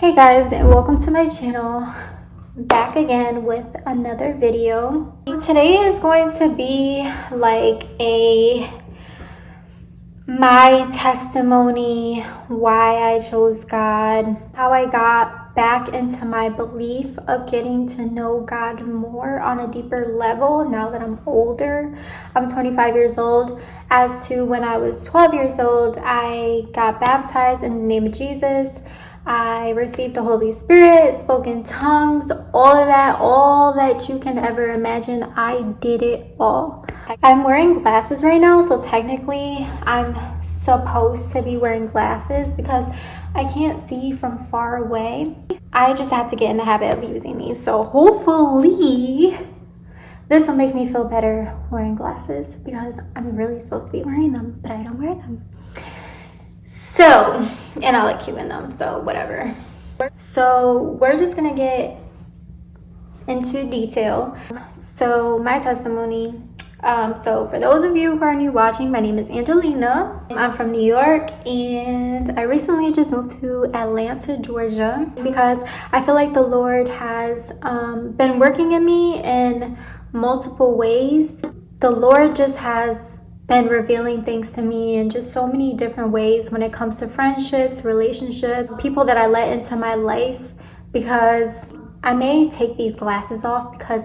Hey guys, and welcome to my channel. Back again with another video. Today is going to be like my testimony, why I chose God, how I got back into my belief of getting to know God more on a deeper level now that I'm older. I'm 25 years old. As to when I was 12 years old, I got baptized in the name of Jesus. I received the Holy Spirit, spoke in tongues, all that you can ever imagine. I did it all. I'm wearing glasses right now, so technically I'm supposed to be wearing glasses because I can't see from far away. I just have to get in the habit of using these, so hopefully this will make me feel better wearing glasses because I'm really supposed to be wearing them, but I don't wear them. So, and I look cute in them, so whatever. So we're just gonna get into detail. So my testimony, so for those of you who are new watching, my name is Angelina. I'm from New York and I recently just moved to Atlanta, Georgia because I feel like the Lord has been working in me in multiple ways. The Lord just has been revealing things to me in just so many different ways when it comes to friendships, relationships, people that I let into my life, because I may take these glasses off because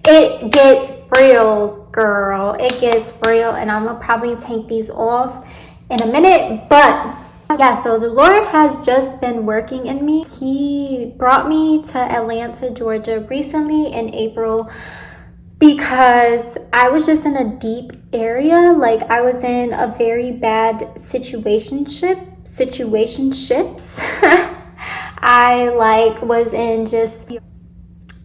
it gets real, girl. It gets real, and I'm gonna probably take these off in a minute. But yeah, so the Lord has just been working in me. He brought me to Atlanta, Georgia recently in April because I was just in a deep area. Like I was in a very bad situationships. I was in just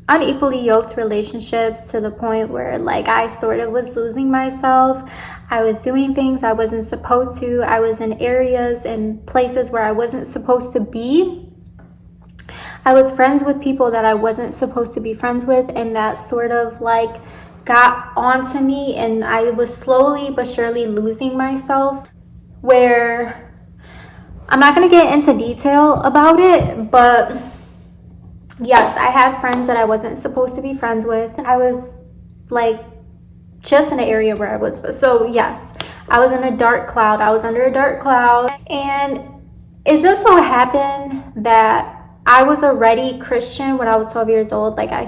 unequally yoked relationships to the point where like I sort of was losing myself. I was doing things I wasn't supposed to. I was in areas and places where I wasn't supposed to be. I was friends with people that I wasn't supposed to be friends with, and that sort of like got onto me, and I was slowly but surely losing myself, where I'm not going to get into detail about it, but yes, I had friends that I wasn't supposed to be friends with. I was like just in an area where I was, so yes, I was in a dark cloud. I was under a dark cloud, and it just so happened that I was already Christian when I was 12 years old, like I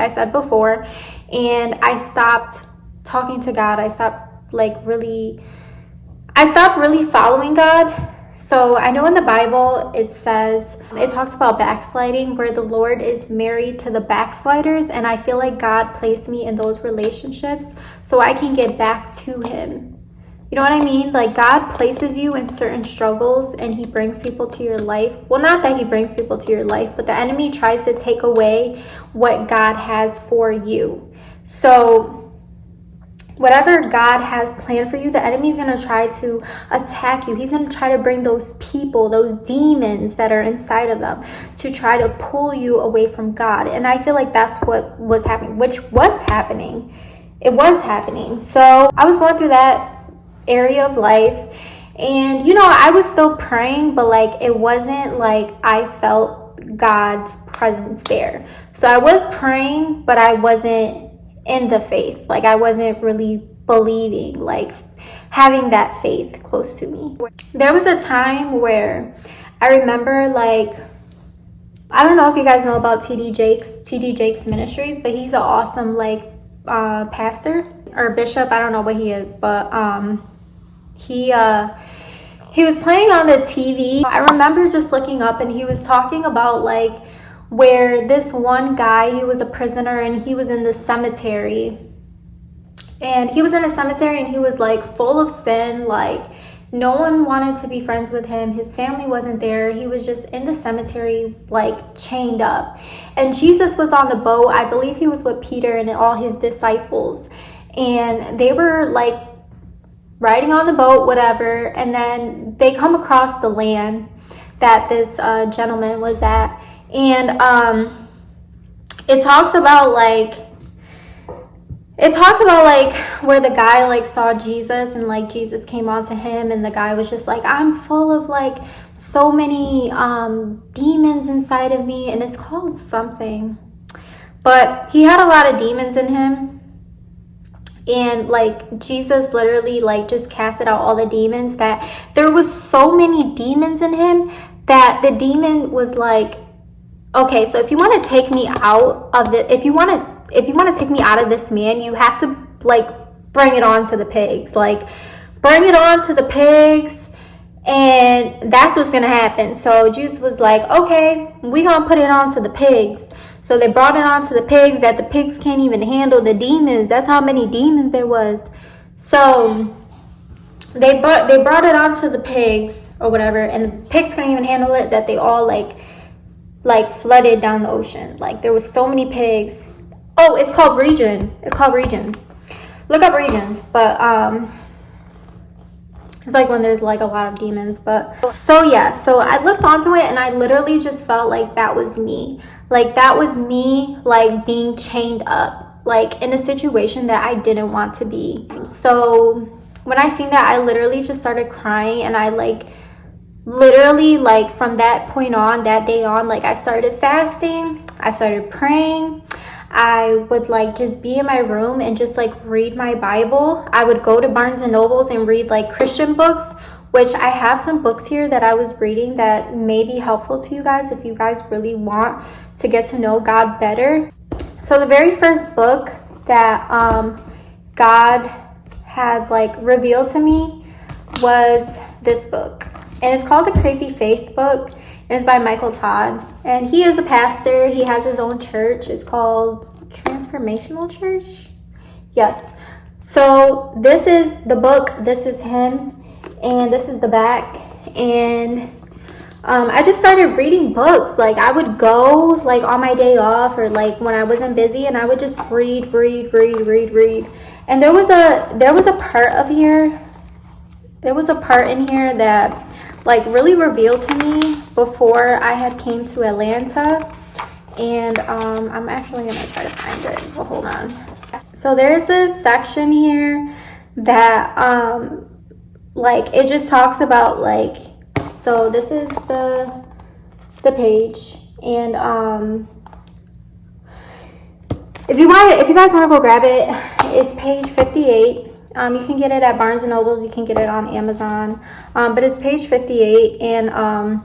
said before, and I stopped talking to God. I stopped really following God. So I know in the Bible it talks about backsliding, where the Lord is married to the backsliders, and I feel like God placed me in those relationships so I can get back to him. You know what I mean? Like God places you in certain struggles and he brings people to your life. Well, not that he brings people to your life, but the enemy tries to take away what God has for you. So whatever God has planned for you, the enemy is going to try to attack you. He's going to try to bring those people, those demons that are inside of them, to try to pull you away from God. And I feel like that's what was happening, It was happening. So I was going through that area of life, and I was still praying, but like it wasn't like I felt God's presence there. So I was praying, but I wasn't in the faith. Like I wasn't really believing, like having that faith close to me. There was a time where I remember, like, I don't know if you guys know about TD Jakes Ministries, but he's an awesome pastor or bishop. I don't know what he is, but he was playing on the TV. I remember just looking up, and he was talking about like where this one guy, he was a prisoner, and he was in the cemetery, and he was like full of sin. Like no one wanted to be friends with him. His family wasn't there. He was just in the cemetery, like chained up. And Jesus was on the boat. I believe he was with Peter and all his disciples. And they were like riding on the boat, whatever. And then they come across the land that this gentleman was at. And it talks about like it talks about like where the guy like saw Jesus and like Jesus came onto him and the guy was just like, I'm full of like so many demons inside of me, and it's called something, but he had a lot of demons in him. And like Jesus literally like just casted out all the demons, that there was so many demons in him that the demon was like, okay, so if you want to take me out of the, if you want to take me out of this man, you have to like bring it on to the pigs, like bring it on to the pigs, and that's what's gonna happen. So Jesus was like, okay, we gonna put it on to the pigs. So they brought it on to the pigs, that the pigs can't even handle the demons. That's how many demons there was. So they brought it on to the pigs or whatever, and the pigs couldn't even handle it, that they all like flooded down the ocean. Like there was so many pigs. Oh, it's called region. It's called region. Look up regions. But it's like when there's like a lot of demons. But so yeah, so I looked onto it and I literally just felt like that was me. Like that was me like being chained up, like in a situation that I didn't want to be. So when I seen that, I literally just started crying, and I like literally like from that point on, that day on, like I started fasting, I started praying. I would like just be in my room and just like read my Bible. I would go to Barnes and Nobles and read like Christian books, which I have some books here that I was reading that may be helpful to you guys if you guys really want to get to know God better. So the very first book that God had like revealed to me was this book, and it's called The Crazy Faith Book, and it's by Todd, and he is a pastor. He has his own church. It's called Transformational Church. Yes. So this is the book, this is him, and this is the back. And I just started reading books. Like I would go like on my day off or like when I wasn't busy, and I would just read. And there was a part in here that like really revealed to me before I had came to Atlanta. And I'm actually gonna try to find it. Well, hold on. So there's this section here that like it just talks about like, so this is the page, and if you guys want to go grab it, it's page 58. You can get it at Barnes and Nobles, you can get it on Amazon, but it's page 58, and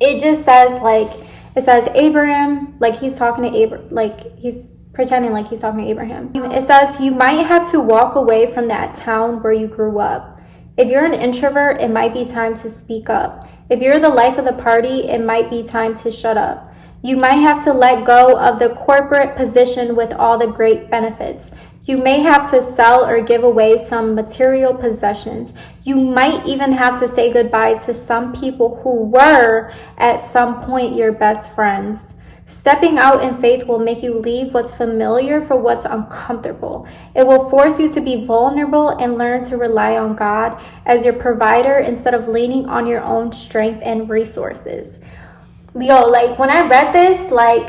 it just says like, it says Abraham, like he's talking to Abraham, like he's pretending like he's talking to Abraham. It says, you might have to walk away from that town where you grew up. If you're an introvert, it might be time to speak up. If you're the life of the party, it might be time to shut up. You might have to let go of the corporate position with all the great benefits. You may have to sell or give away some material possessions. You might even have to say goodbye to some people who were at some point your best friends. Stepping out in faith will make you leave what's familiar for what's uncomfortable. It will force you to be vulnerable and learn to rely on God as your provider instead of leaning on your own strength and resources. Yo, like when I read this, like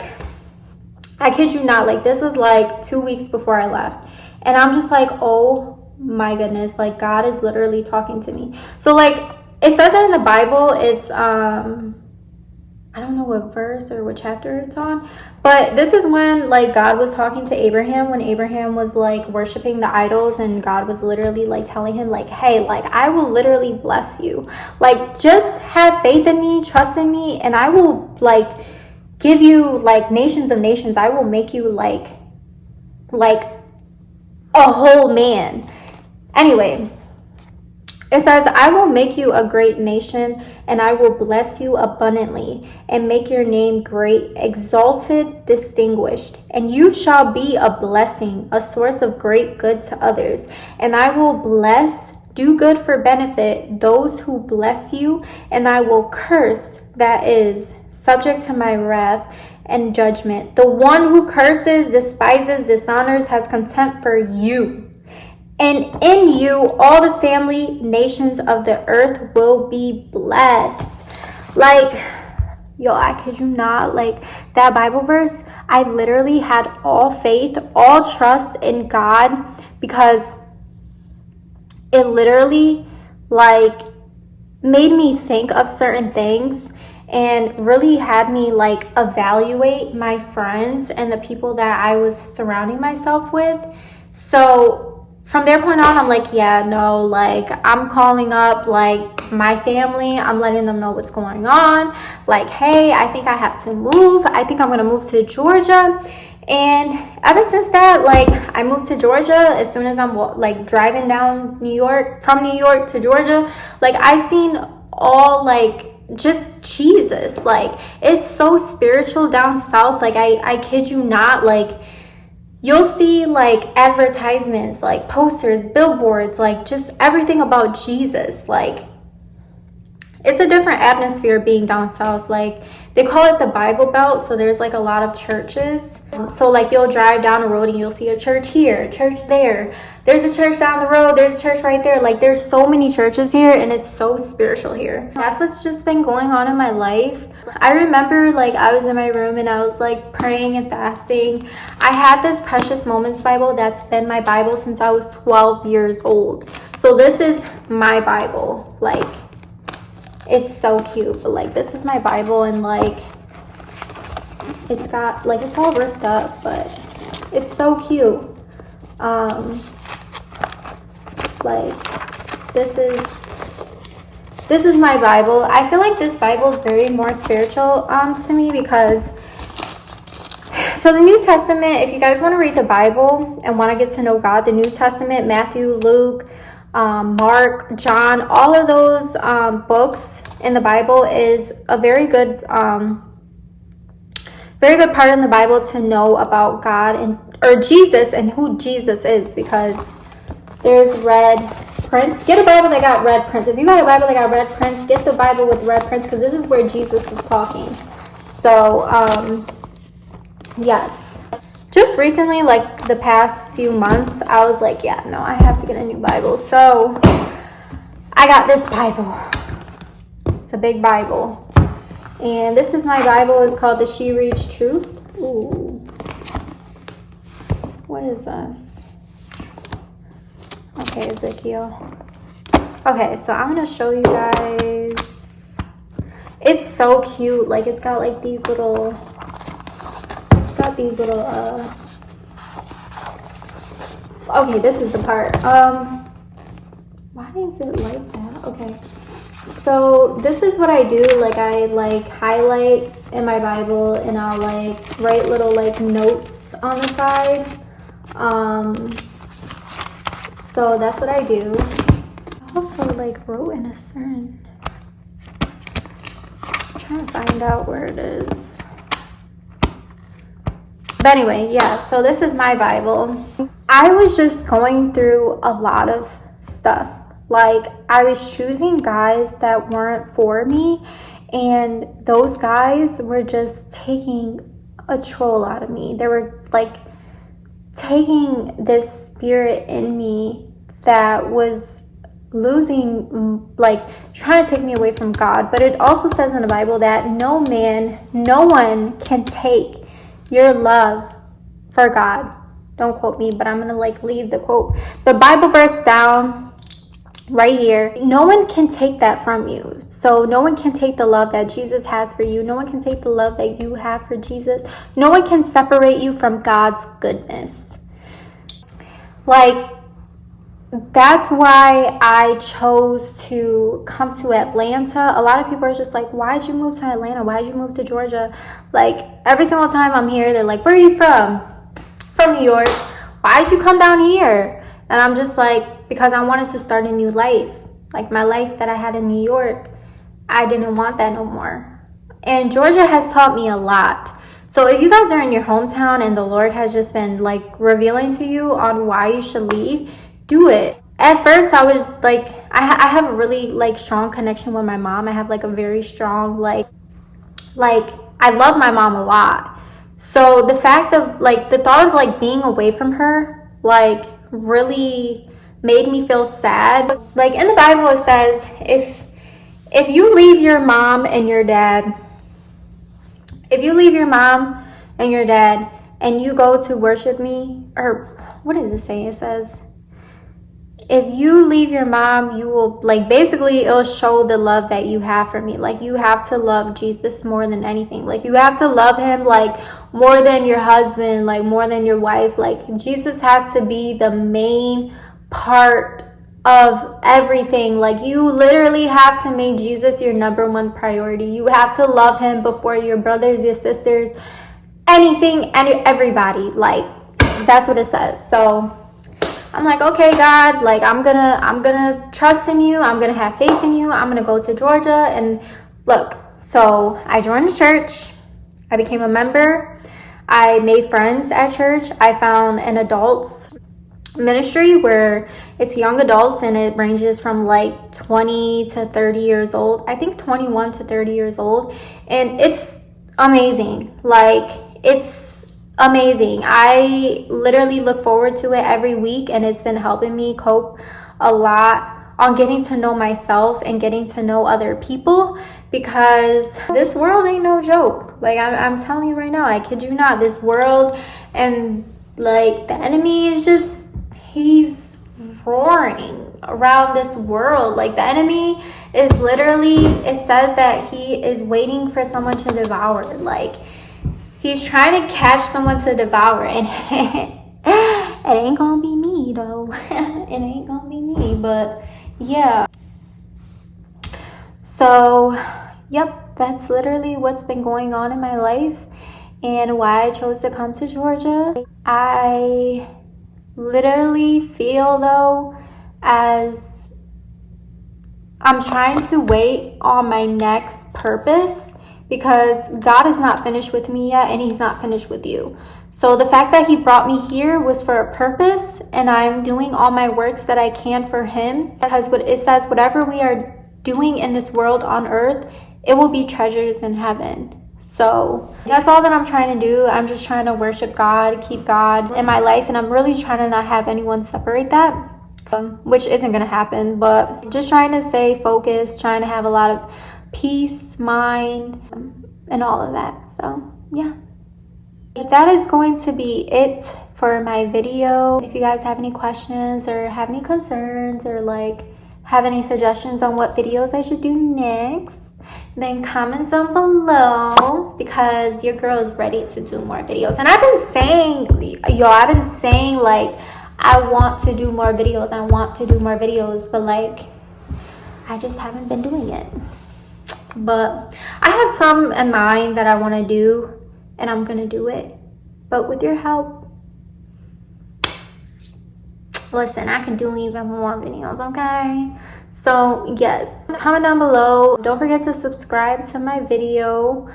I kid you not, like this was like 2 weeks before I left. And I'm just like, oh my goodness, like God is literally talking to me. So like it says in the Bible, it's I don't know what verse or what chapter it's on, but this is when like God was talking to Abraham, when Abraham was like worshiping the idols, and God was literally like telling him like, hey, like I will literally bless you. Like just have faith in me, trust in me, and I will like give you like nations of nations. I will make you like a whole man. Anyway, it says, I will make you a great nation, and I will bless you abundantly, and make your name great, exalted, distinguished. And you shall be a blessing, a source of great good to others. And I will bless, do good for benefit, those who bless you, and I will curse, that is, subject to my wrath and judgment. The one who curses, despises, dishonors, has contempt for you. And in you, all the family nations of the earth will be blessed. Like, yo, I kid you not, like that Bible verse, I literally had all faith, all trust in God, because it literally like made me think of certain things and really had me like evaluate my friends and the people that I was surrounding myself with. So from their point on, I'm like, yeah, no, like I'm calling up like my family. I'm letting them know what's going on. Like, hey, I think I have to move. I think I'm gonna move to Georgia. And ever since that, like I moved to Georgia, as soon as I'm like driving down New York, from New York to Georgia, like I seen all like just Jesus. Like it's so spiritual down south. Like I kid you not, like you'll see like advertisements, like posters, billboards, like just everything about Jesus. Like it's a different atmosphere being down south. Like they call it the Bible Belt, so there's like a lot of churches. So like you'll drive down the road and you'll see a church here, a church there, there's a church down the road, there's a church right there. Like there's so many churches here, and it's so spiritual here. That's what's just been going on in my life. I remember like I was in my room and I was like praying and fasting. I had this Precious Moments Bible that's been my Bible since I was 12 years old. So this is my Bible. Like it's so cute, but like this is my Bible, and like it's got like it's all ripped up, but it's so cute. Like this is my Bible. I feel like this Bible is very more spiritual to me, because so the New Testament, if you guys want to read the Bible and want to get to know God, the New Testament, Matthew, Luke, Mark, John, all of those books in the Bible is a very good part in the Bible to know about God or Jesus and who Jesus is, because there's red prints. Get a Bible that got red prints. If you got a Bible that got red prints, get the Bible with red prints, because this is where Jesus is talking. So yes. Just recently, like the past few months, I was like, yeah, no, I have to get a new Bible. So I got this Bible. It's a big Bible. And this is my Bible. It's called the She Reads Truth. Ooh. What is this? Okay, Ezekiel. Okay, so I'm going to show you guys. It's so cute. Like it's got like these little... okay, this is the part. Why is it like that? Okay, so this is what I do. Like I like highlight in my Bible, and I'll like write little like notes on the side. So that's what I do. I also like wrote in a certain... I'm trying to find out where it is. But anyway, yeah, so this is my Bible. I was just going through a lot of stuff. Like, I was choosing guys that weren't for me, and those guys were just taking a troll out of me. They were, like, taking this spirit in me that was losing, like, trying to take me away from God. But it also says in the Bible that no one can take your love for God. Don't quote me, but I'm gonna like leave the quote, the Bible verse down right here. No one can take that from you. So no one can take the love that Jesus has for you. No one can take the love that you have for Jesus. No one can separate you from God's goodness. Like, that's why I chose to come to Atlanta. A lot of people are just like, why'd you move to Atlanta? Why'd you move to Georgia? Like, every single time I'm here, they're like, where are you from? From New York. Why'd you come down here? And I'm just like, because I wanted to start a new life. Like, my life that I had in New York, I didn't want that no more. And Georgia has taught me a lot. So if you guys are in your hometown and the Lord has just been like revealing to you on why you should leave, do it. At first I was like, I have a really like strong connection with my mom. I have like a very strong like I love my mom a lot. So the fact of like the thought of like being away from her like really made me feel sad. Like in the Bible it says, if you leave your mom and your dad, if you leave your mom and your dad, and you go to worship me, or what does it say? It says, if you leave your mom, you will, like, basically it'll show the love that you have for me. Like, you have to love Jesus more than anything. Like, you have to love him, like, more than your husband, like, more than your wife. Like, Jesus has to be the main part of everything. Like, you literally have to make Jesus your number one priority. You have to love him before your brothers, your sisters, anything, and everybody. Like, that's what it says. So I'm like, okay, God, like, I'm gonna trust in you. I'm gonna have faith in you. I'm gonna go to Georgia and look. So I joined the church. I became a member. I made friends at church. I found an adults ministry where it's young adults, and it ranges from like 20 to 30 years old. I think 21 to 30 years old. And it's amazing. Like, it's amazing. I literally look forward to it every week, and it's been helping me cope a lot on getting to know myself and getting to know other people, because this world ain't no joke. Like, I'm telling you right now, I kid you not, this world, and like, the enemy is just, he's roaring around this world. Like, the enemy is literally, it says that he is waiting for someone to devour. Like, he's trying to catch someone to devour, and it ain't gonna be me though. It ain't gonna be me, but yeah. So, yep, that's literally what's been going on in my life and why I chose to come to Georgia. I literally feel though as I'm trying to wait on my next purpose, because God is not finished with me yet, and he's not finished with you. So the fact that he brought me here was for a purpose, and I'm doing all my works that I can for him, because what it says, whatever we are doing in this world on earth, it will be treasures in heaven. So that's all that I'm trying to do. I'm just trying to worship God, keep God in my life, and I'm really trying to not have anyone separate that, which isn't going to happen, but just trying to stay focused, trying to have a lot of peace, mind, and all of that. So yeah, that is going to be it for my video. If you guys have any questions or have any concerns, or like have any suggestions on what videos I should do next, then comment down below, because your girl is ready to do more videos. And I've been saying like, I want to do more videos, but like, I just haven't been doing it. But I have some in mind that I want to do, and I'm gonna do it, but with your help. Listen, I can do even more videos, okay? So yes, comment down below. Don't forget to subscribe to my video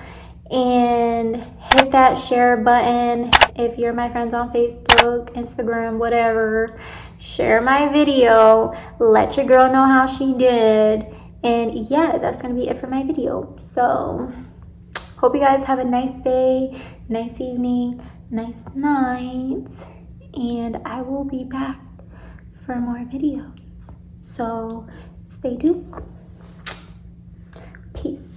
and hit that share button. If you're my friends on Facebook, Instagram, whatever, share my video. Let your girl know how she did. And yeah, that's gonna be it for my video. So hope you guys have a nice day, nice evening, nice night, and I will be back for more videos. So stay tuned. Peace.